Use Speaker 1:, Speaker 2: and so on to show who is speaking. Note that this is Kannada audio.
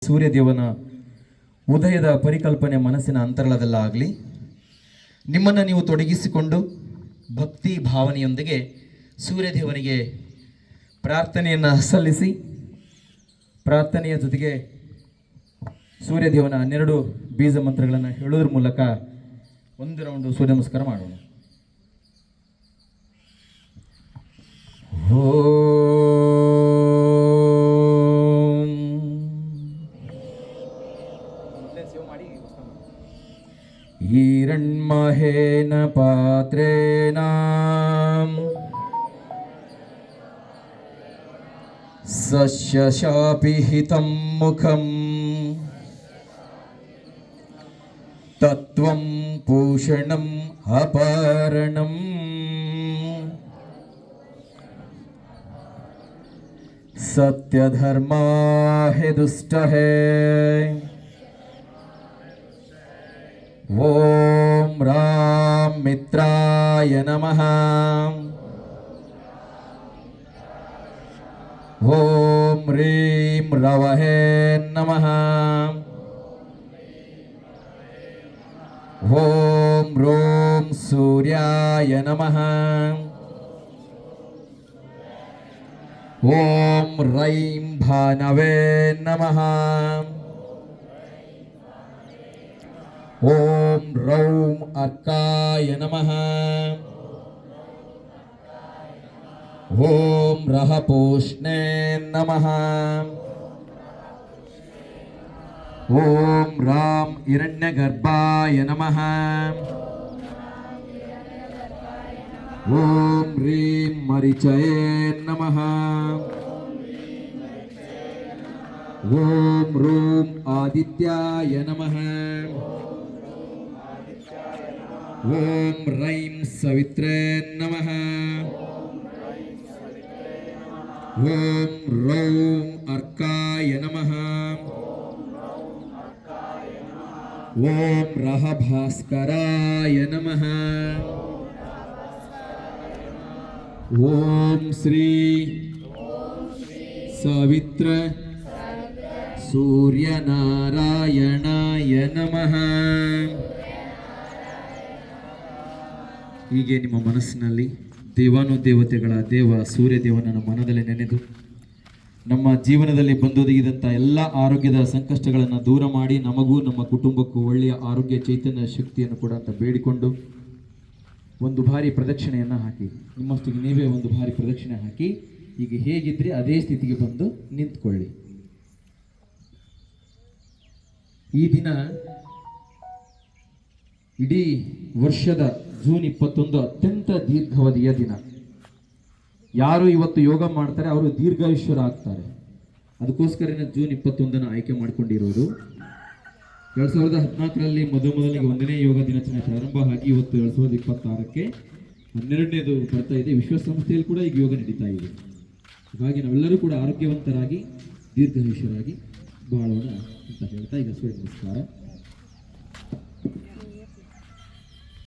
Speaker 1: ಸೂರ್ಯದೇವನ ಉದಯದ ಪರಿಕಲ್ಪನೆ ಮನಸ್ಸಿನ ಅಂತರಾಳದಲ್ಲಾಗಲಿ ನಿಮ್ಮನ್ನು ನೀವು ತೊಡಗಿಸಿಕೊಂಡು ಭಕ್ತಿ ಭಾವನೆಯೊಂದಿಗೆ ಸೂರ್ಯದೇವನಿಗೆ ಪ್ರಾರ್ಥನೆಯನ್ನು ಸಲ್ಲಿಸಿ, ಪ್ರಾರ್ಥನೆಯ ಜೊತೆಗೆ ಸೂರ್ಯದೇವನ 12 ಬೀಜ ಮಂತ್ರಗಳನ್ನು ಹೇಳೋದ್ರ ಮೂಲಕ ಒಂದು ರೌಂಡು ಸೂರ್ಯ ನಮಸ್ಕಾರ ಮಾಡೋಣ. ಹಿರಣ್ಮಹೇನ ಪಾತ್ರೇಣ ಸಸ್ಯಶಾಪಿಹಿತಂ ಮುಖಂ ತತ್ವಂ ಪೂಷಣಂ ಅಪಾರಣಂ ಸತ್ಯಧರ್ಮಾ ಹಿ ದುಷ್ಟಹೇ. ಓಂ ರಾಮ್ ಮಿತ್ರಾಯ ನಮಃ. ಓಂ ರೀಂ ರವಹೇ ನಮಃ. ಓಂ ರೋಂ ಸೂರ್ಯಾಯ ನಮಃ. ಓಂ ರೈಂ ಭಾನವೇ ನಮಃ. ಓಂ ರೌಂ ಅರ್ಕಾಯ ನಮಃ. ಓಂ ರಹ ಪೂಷ್ಣೇ ನಮಃ. ಓಂ ರಾಂ ಹಿರಣ್ಯಗರ್ಭಾಯ ನಮಃ. ಓಂ ರೀಂ ಮರಿಚಯೇ ನಮಃ. ಓಂ ರೂಂ ಆದಿತ್ಯಾಯ ನಮಃ. ಓಂ ರೈಂ ಸವಿತ್ರೇ ನಮಃ. ಓಂ ರೌಂ ಅರ್ಕಾಯ ನಮಃ. ಓಂ ರಹ ಭಾಸ್ಕರಾಯ ನಮಃ. ಓಂ ಶ್ರೀ ಸವಿತ್ರ ಸೂರ್ಯನಾರಾಯಣಾಯ ನಮಃ. ಹೀಗೆ ನಿಮ್ಮ ಮನಸ್ಸಿನಲ್ಲಿ ದೇವಾನುದೇವತೆಗಳ ದೇವ ಸೂರ್ಯದೇವನನ್ನು ಮನದಲ್ಲಿ ನೆನೆದು ನಮ್ಮ ಜೀವನದಲ್ಲಿ ಬಂದೊದಗಿದಂಥ ಎಲ್ಲ ಆರೋಗ್ಯದ ಸಂಕಷ್ಟಗಳನ್ನು ದೂರ ಮಾಡಿ ನಮಗೂ ನಮ್ಮ ಕುಟುಂಬಕ್ಕೂ ಒಳ್ಳೆಯ ಆರೋಗ್ಯ ಚೈತನ್ಯ ಶಕ್ತಿಯನ್ನು ಕೂಡ ಅಂತ ಬೇಡಿಕೊಂಡು ಒಂದು ಬಾರಿ ಪ್ರದಕ್ಷಿಣೆಯನ್ನು ಹಾಕಿ, ನಿಮ್ಮಷ್ಟಿಗೆ ನೀವೇ ಒಂದು ಬಾರಿ ಪ್ರದಕ್ಷಿಣೆ ಹಾಕಿ ಈಗ ಹೇಗಿದ್ರಿ ಅದೇ ಸ್ಥಿತಿಗೆ ಬಂದು ನಿಂತ್ಕೊಳ್ಳಿ. ಈ ದಿನ ಇಡೀ ವರ್ಷದ ಜೂನ್ 21 ಅತ್ಯಂತ ದೀರ್ಘಾವಧಿಯ ದಿನ. ಯಾರು ಇವತ್ತು ಯೋಗ ಮಾಡ್ತಾರೆ ಅವರು ದೀರ್ಘಾಯುಷ್ಯರಾಗ್ತಾರೆ. ಅದಕ್ಕೋಸ್ಕರನೇ ಜೂನ್ 21 ಆಯ್ಕೆ ಮಾಡಿಕೊಂಡಿರೋದು. 2014ರಲ್ಲಿ ಮೊದಲಿಗೆ 1ನೇ ಯೋಗ ದಿನಾಚರಣೆ ಪ್ರಾರಂಭ ಆಗಿ ಇವತ್ತು 2026ಕ್ಕೆ 12ನೇದು ಬರ್ತಾ ಇದೆ. ವಿಶ್ವಸಂಸ್ಥೆಯಲ್ಲಿ ಕೂಡ ಈಗ ಯೋಗ ನಡೀತಾ ಇದೆ. ಹಾಗಾಗಿ ನಾವೆಲ್ಲರೂ ಕೂಡ ಆರೋಗ್ಯವಂತರಾಗಿ ದೀರ್ಘಾಯುಷ್ಯರಾಗಿ ಬಾಳೋಣ ಅಂತ ಹೇಳ್ತಾ ಈಗ ಸೂರ್ಯ ನಮಸ್ಕಾರ.